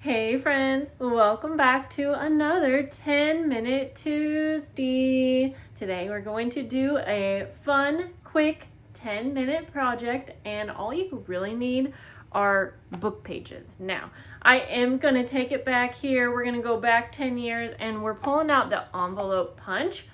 Hey friends, welcome back to another 10-minute Tuesday. Today we're going to do a fun, quick 10-minute project, and all you really need are book pages. Now, I am going to take it back here. We're going to go back 10 years and we're pulling out the envelope punch.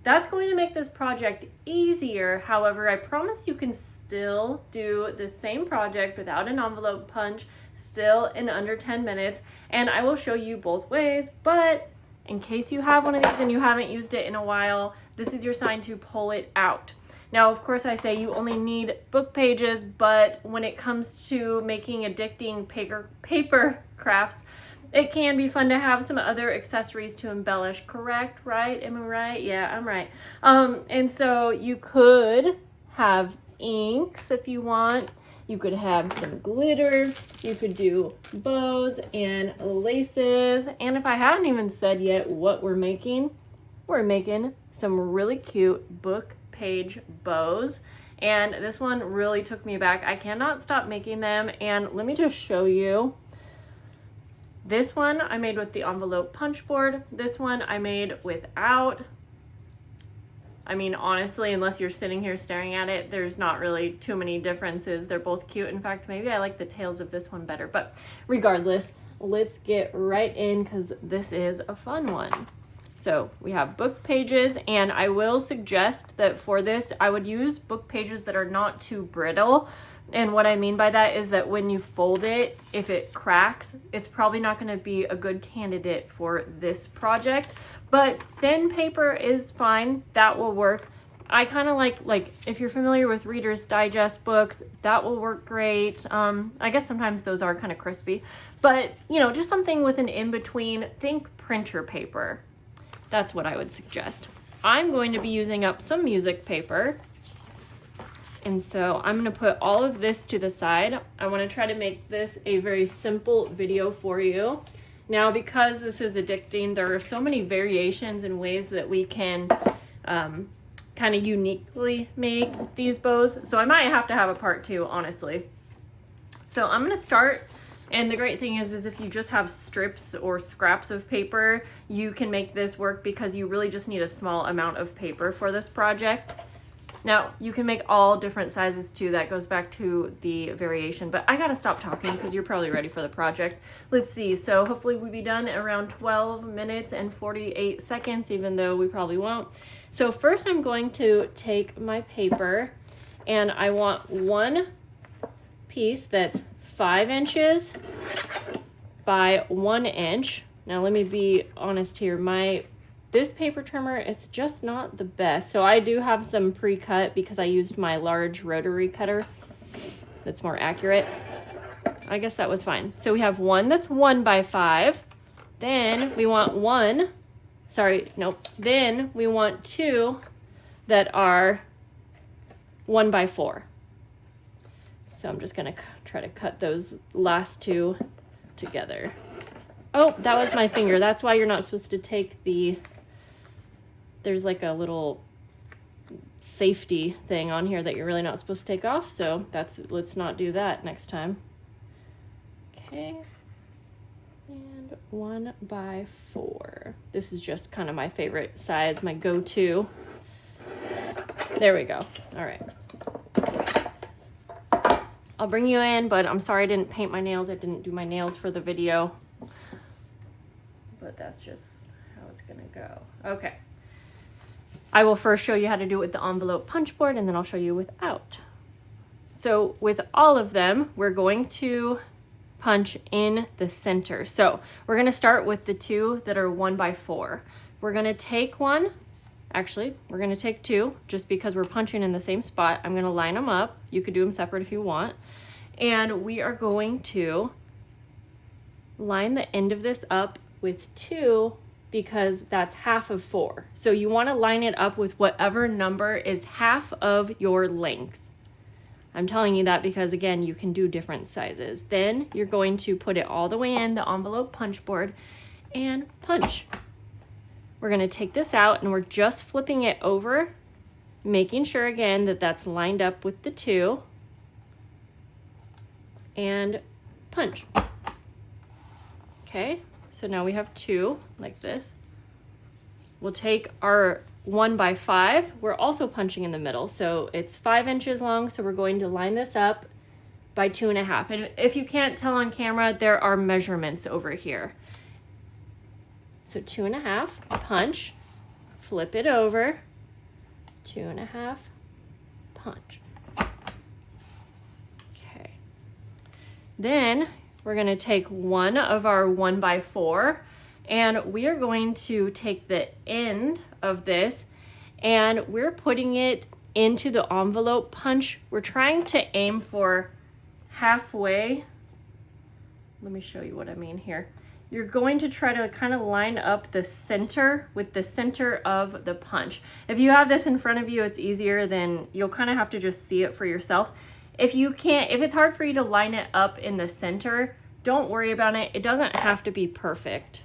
That's going to make this project easier. However, I promise you can still do the same project without an envelope punch, still in under 10 minutes, and I will show you both ways. But in case you have one of these and you haven't used it in a while, this is your sign to pull it out. Now, of course, I say you only need book pages, but when it comes to making addicting paper crafts, it can be fun to have some other accessories to embellish. Correct? Right? Am I right? Yeah, I'm right. And so you could have inks if you want. You could have some glitter. You could do bows and laces. And if I haven't even said yet what we're making some really cute book page bows. And this one really took me back. I cannot stop making them. And let me just show you. This one I made with the envelope punch board. This one I made without. I mean, honestly, unless you're sitting here staring at it, there's not really too many differences. They're both cute. In fact, maybe I like the tails of this one better. But regardless, let's get right in because this is a fun one. So we have book pages, and I will suggest that for this, I would use book pages that are not too brittle. And what I mean by that is that when you fold it, if it cracks, it's probably not going to be a good candidate for this project. But thin paper is fine. That will work. I kind of like if you're familiar with Reader's Digest books, that will work great. I guess sometimes those are kind of crispy. But, you know, just something with an in-between. Think printer paper. That's what I would suggest. I'm going to be using up some music paper. And so I'm going to put all of this to the side. I want to try to make this a very simple video for you. Now, because this is addicting, there are so many variations and ways that we can kind of uniquely make these bows. So I might have to have a part two, honestly. So I'm going to start. And the great thing is if you just have strips or scraps of paper, you can make this work because you really just need a small amount of paper for this project. Now, you can make all different sizes too. That goes back to the variation, but I gotta stop talking because you're probably ready for the project. Let's see, so hopefully we'll be done in around 12 minutes and 48 seconds, even though we probably won't. So first I'm going to take my paper, and I want one piece that's 5 inches by 1 inch. Now let me be honest here, this paper trimmer, it's just not the best. So I do have some pre-cut because I used my large rotary cutter that's more accurate. I guess that was fine. So we have one that's 1 by 5. Then we want then we want 2 that are 1 by 4. So I'm just gonna try to cut those last 2 together. Oh, that was my finger. That's why you're not supposed to take there's like a little safety thing on here that you're really not supposed to take off. So let's not do that next time. Okay. And 1 by 4. This is just kind of my favorite size, my go-to. There we go. All right. I'll bring you in, but I'm sorry I didn't paint my nails. I didn't do my nails for the video. But that's just how it's gonna go. Okay. I will first show you how to do it with the envelope punch board, and then I'll show you without. So with all of them, we're going to punch in the center. So we're gonna start with the 2 that are 1 by 4. We're gonna take one, actually, we're gonna take 2, just because we're punching in the same spot. I'm gonna line them up. You could do them separate if you want. And we are going to line the end of this up with 2 because that's half of 4. So you want to line it up with whatever number is half of your length. I'm telling you that because, again, you can do different sizes. Then you're going to put it all the way in the envelope punch board and punch. We're going to take this out, and we're just flipping it over, making sure, again, that that's lined up with the 2, and punch. Okay, so now we have 2 like this. We'll take our 1x5. We're also punching in the middle, so it's 5 inches long. So we're going to line this up by 2.5. And if you can't tell on camera, there are measurements over here. So 2.5, punch, flip it over, 2.5, punch. Okay. Then we're gonna take one of our 1x4 and we are going to take the end of this and we're putting it into the envelope punch. We're trying to aim for halfway. Let me show you what I mean here. You're going to try to kind of line up the center with the center of the punch. If you have this in front of you, it's easier, then you'll kind of have to just see it for yourself. If it's hard for you to line it up in the center, don't worry about it. It doesn't have to be perfect.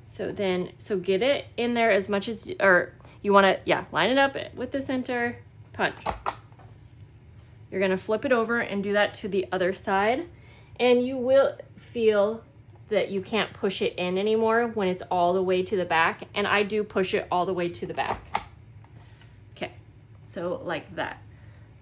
So get it in there as much as, or you want to, line it up with the center, punch. You're going to flip it over and do that to the other side. And you will feel that you can't push it in anymore when it's all the way to the back. And I do push it all the way to the back. Okay, so like that.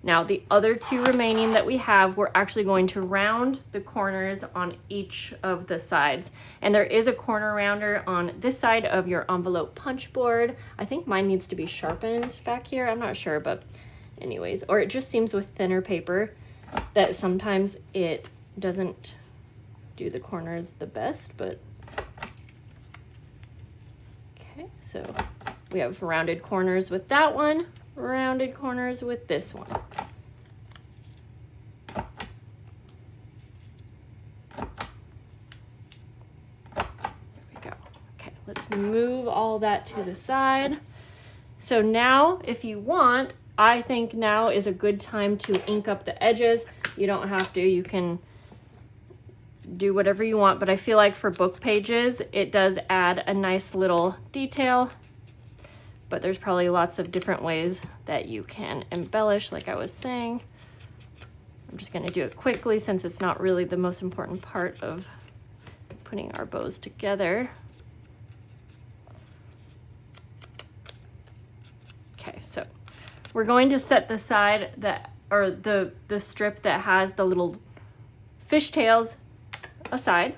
Now the other 2 remaining that we have, we're actually going to round the corners on each of the sides. And there is a corner rounder on this side of your envelope punch board. I think mine needs to be sharpened back here. I'm not sure, but anyways, or it just seems with thinner paper that sometimes it doesn't do the corners the best, but okay, so we have rounded corners with that one, rounded corners with this one. There we go. Okay, let's move all that to the side. So now, if you want, I think now is a good time to ink up the edges. You don't have to, you can do whatever you want, but I feel like for book pages, it does add a nice little detail, but there's probably lots of different ways that you can embellish, like I was saying. I'm just gonna do it quickly since it's not really the most important part of putting our bows together. Okay, so we're going to set the side that, or the strip that has the little fishtails aside.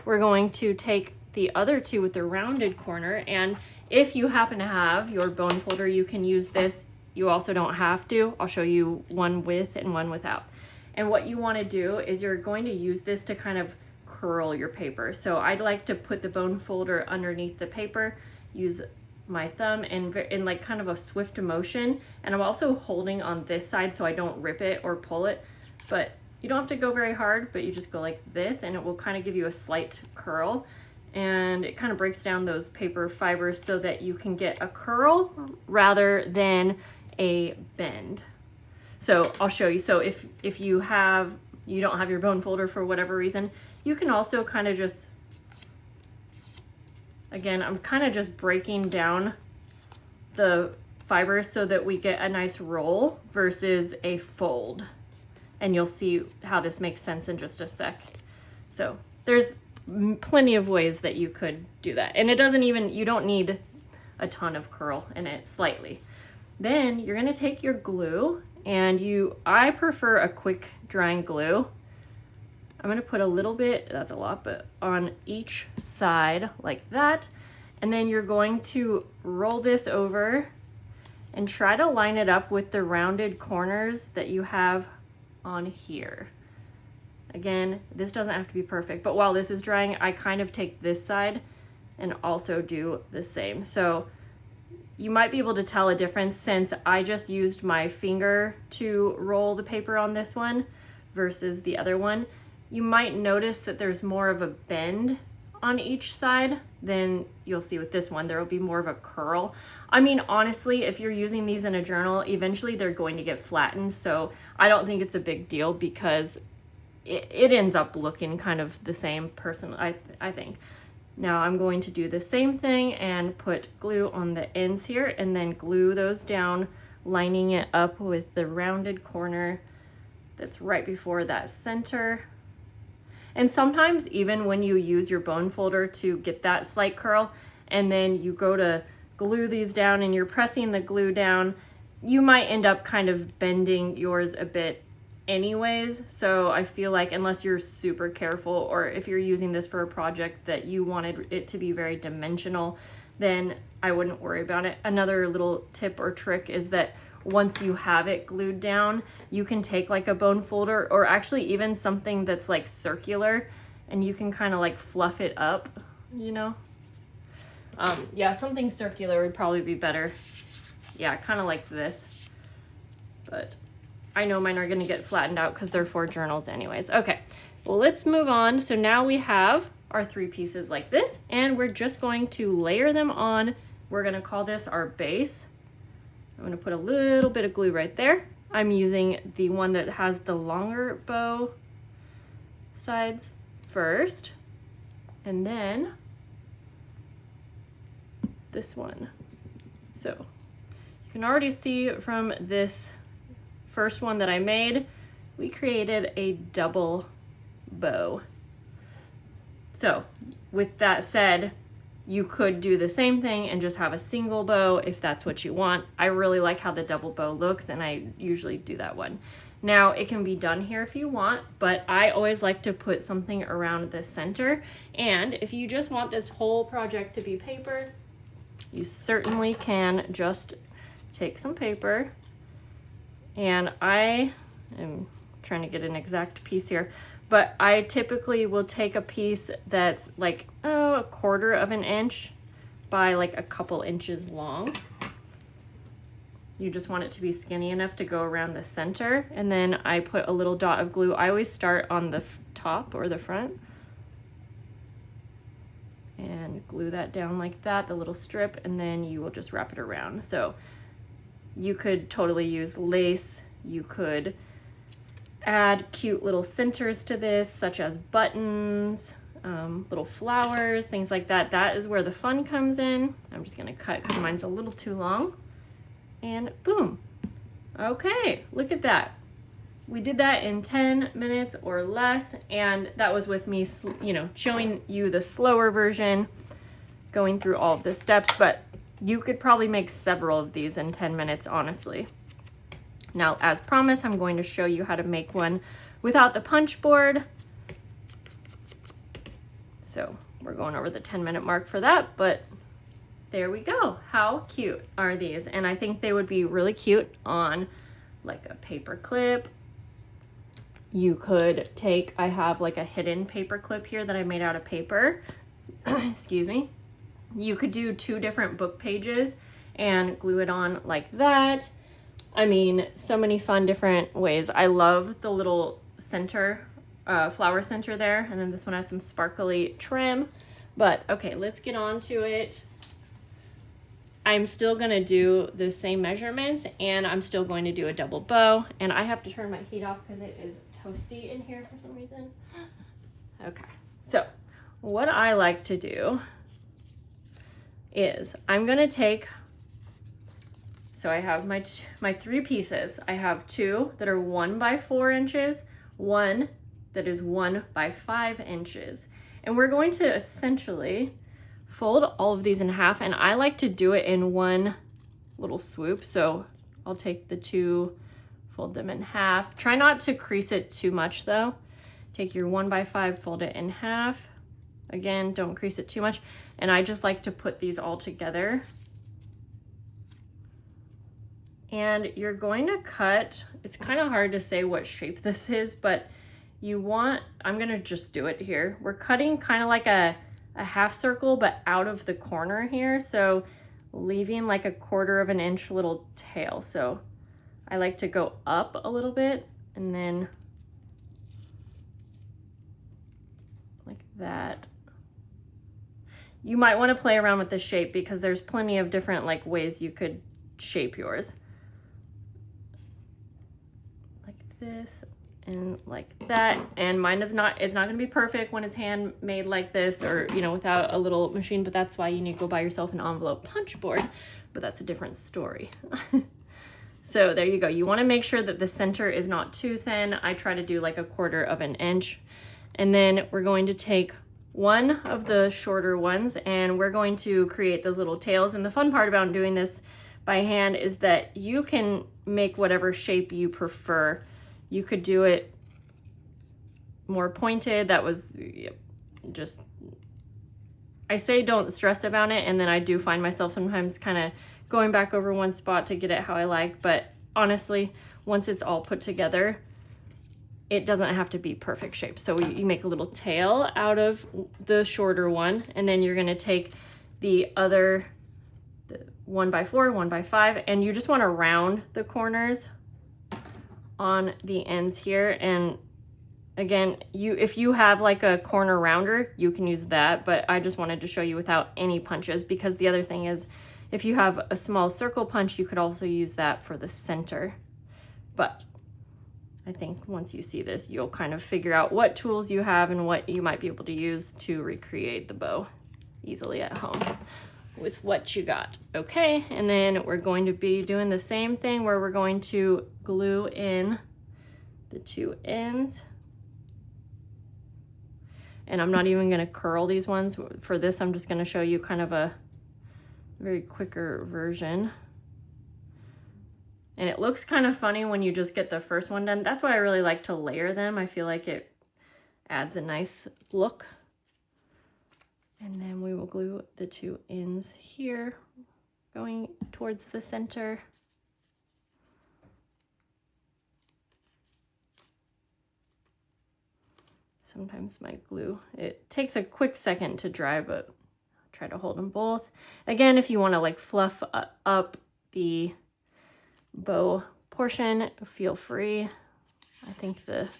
We're going to take the other 2 with the rounded corner, and if you happen to have your bone folder, you can use this. You also don't have to. I'll show you one with and one without. And what you want to do is you're going to use this to kind of curl your paper. So I'd like to put the bone folder underneath the paper, use my thumb in like kind of a swift motion, and I'm also holding on this side so I don't rip it or pull it, but you don't have to go very hard, but you just go like this and it will kind of give you a slight curl, and it kind of breaks down those paper fibers so that you can get a curl rather than a bend. So I'll show you. So if you don't have your bone folder for whatever reason, you can also kind of just, again, I'm kind of just breaking down the fibers so that we get a nice roll versus a fold. And you'll see how this makes sense in just a sec. So there's plenty of ways that you could do that. And it doesn't even, you don't need a ton of curl in it, slightly. Then you're gonna take your glue and I prefer a quick drying glue. I'm gonna put a little bit, that's a lot, but on each side like that. And then you're going to roll this over and try to line it up with the rounded corners that you have on here. Again, this doesn't have to be perfect, but while this is drying, I kind of take this side and also do the same. So you might be able to tell a difference since I just used my finger to roll the paper on this one versus the other one. You might notice that there's more of a bend on each side than you'll see with this one. There will be more of a curl. I mean, honestly, if you're using these in a journal, eventually they're going to get flattened. So I don't think it's a big deal because it ends up looking kind of the same personally, I think. Now I'm going to do the same thing and put glue on the ends here and then glue those down, lining it up with the rounded corner that's right before that center. And sometimes even when you use your bone folder to get that slight curl, and then you go to glue these down and you're pressing the glue down, you might end up kind of bending yours a bit anyways. So I feel like unless you're super careful, or if you're using this for a project that you wanted it to be very dimensional, then I wouldn't worry about it. Another little tip or trick is that once you have it glued down, you can take like a bone folder, or actually even something that's like circular, and you can kind of like fluff it up, you know? Yeah, something circular would probably be better. Yeah, kind of like this, but I know mine are gonna get flattened out because they're for journals anyways. Okay, well, let's move on. So now we have our 3 pieces like this, and we're just going to layer them on. We're gonna call this our base. I'm gonna put a little bit of glue right there. I'm using the one that has the longer bow sides first, and then this one. So you can already see from this first one that I made, we created a double bow. So with that said, you could do the same thing and just have a single bow if that's what you want. I really like how the double bow looks, and I usually do that one. Now it can be done here if you want, but I always like to put something around the center. And if you just want this whole project to be paper, you certainly can just take some paper, and I am trying to get an exact piece here, but I typically will take a piece that's like, oh, 1/4 of an inch by like a couple inches long. You just want it to be skinny enough to go around the center, and then I put a little dot of glue. I always start on the top or the front and glue that down like that, the little strip, and then you will just wrap it around. So you could totally use lace. You could add cute little centers to this, such as buttons, little flowers, things like that. That is where the fun comes in. I'm just gonna cut because mine's a little too long, and boom. Okay, look at that. We did that in 10 minutes or less, and that was with me, you know, showing you the slower version, going through all of the steps, but you could probably make several of these in 10 minutes, honestly. Now, as promised, I'm going to show you how to make one without the punch board. So we're going over the 10-minute mark for that, but there we go. How cute are these? And I think they would be really cute on like a paper clip. You could take, I have like a hidden paper clip here that I made out of paper. Excuse me. You could do 2 different book pages and glue it on like that. I mean, so many fun different ways. I love the little center, flower center there. And then this one has some sparkly trim. But okay, let's get on to it. I'm still gonna do the same measurements, and I'm still going to do a double bow. And I have to turn my heat off because it is toasty in here for some reason. Okay, so what I like to do is I'm gonna take, so I have my 3 pieces. I have 2 that are 1 by 4 inches, 1 that is 1 by 5 inches. And we're going to essentially fold all of these in half, and I like to do it in one little swoop. So I'll take the 2, fold them in half. Try not to crease it too much though. Take your 1 by 5, fold it in half. Again, don't crease it too much. And I just like to put these all together. And you're going to cut, it's kind of hard to say what shape this is, but you want, I'm gonna just do it here. We're cutting kind of like a half circle, but out of the corner here. So leaving like a 1/4 of an inch little tail. So I like to go up a little bit and then like that. You might want to play around with the shape because there's plenty of different like ways you could shape yours. Like this and like that. And mine is not, it's not going to be perfect when it's handmade like this, or, you know, without a little machine, but that's why you need to go buy yourself an envelope punch board, but that's a different story. So there you go. You want to make sure that the center is not too thin. I try to do like a 1/4 of an inch. And then we're going to take one of the shorter ones and we're going to create those little tails. And the fun part about doing this by hand is that you can make whatever shape you prefer. You could do it more pointed. That was just, I say don't stress about it, and then I do find myself sometimes kind of going back over one spot to get it how I like. But honestly, once it's all put together, it doesn't have to be perfect shape. So you make a little tail out of the shorter one, and then you're gonna take the other 1x4, 1x5, and you just wanna round the corners on the ends here. And again, if you have like a corner rounder, you can use that, but I just wanted to show you without any punches, because the other thing is, if you have a small circle punch, you could also use that for the center. But I think once you see this, you'll kind of figure out what tools you have and what you might be able to use to recreate the bow easily at home with what you got. Okay, and then we're going to be doing the same thing where we're going to glue in the two ends. And I'm not even gonna curl these ones. For this, I'm just gonna show you kind of a very quicker version. And it looks kind of funny when you just get the first one done. That's why I really like to layer them. I feel like it adds a nice look. And then we will glue the two ends here, going towards the center. Sometimes my glue, it takes a quick second to dry, but I'll try to hold them both. Again, if you want to like fluff up the bow portion, feel free. I think the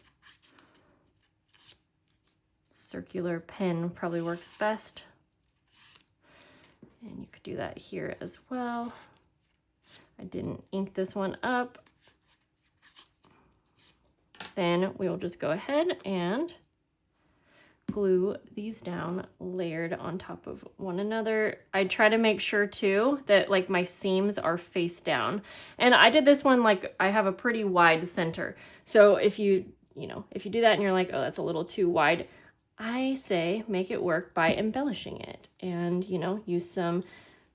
circular pen probably works best. And you could do that here as well. I didn't ink this one up. Then we will just go ahead and glue these down layered on top of one another. I try to make sure too that like my seams are face down. And I did this one, like I have a pretty wide center. So if you do that and you're like, oh, that's a little too wide, I say make it work by embellishing it. And use some,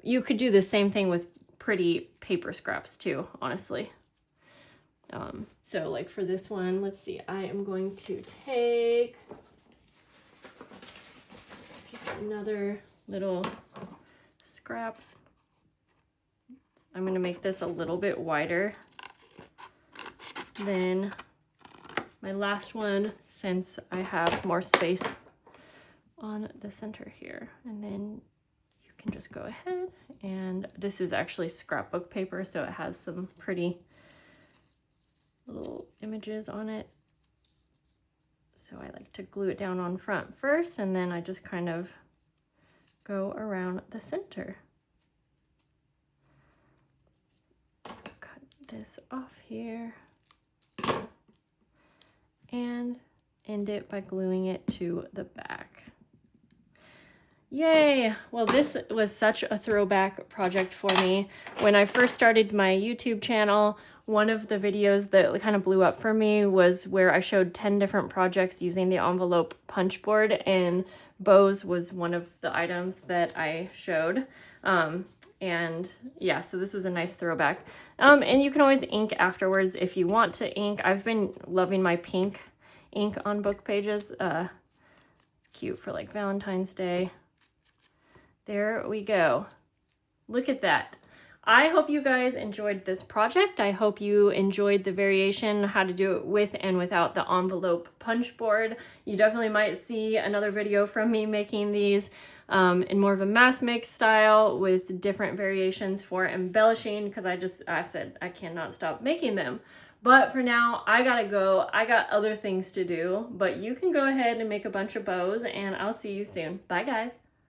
you could do the same thing with pretty paper scraps too, honestly. So like for this one, let's see, I am going to take another little scrap. I'm going to make this a little bit wider than my last one, since I have more space on the center here. And then you can just go ahead, and this is actually scrapbook paper, so it has some pretty little images on it. So I like to glue it down on front first, and then I just kind of go around the center. Cut this off here and end it by gluing it to the back. Yay! Well, this was such a throwback project for me. When I first started my YouTube channel, one of the videos that kind of blew up for me was where I showed 10 different projects using the envelope punch board, and bows was one of the items that I showed. And yeah, so this was a nice throwback. And you can always ink afterwards if you want to ink. I've been loving my pink ink on book pages. Cute for like Valentine's Day. There we go. Look at that. I hope you guys enjoyed this project. I hope you enjoyed the variation, how to do it with and without the envelope punch board. You definitely might see another video from me making these in more of a mass mix style with different variations for embellishing, because I said I cannot stop making them. But for now, I gotta go. I got other things to do, but you can go ahead and make a bunch of bows, and I'll see you soon. Bye, guys.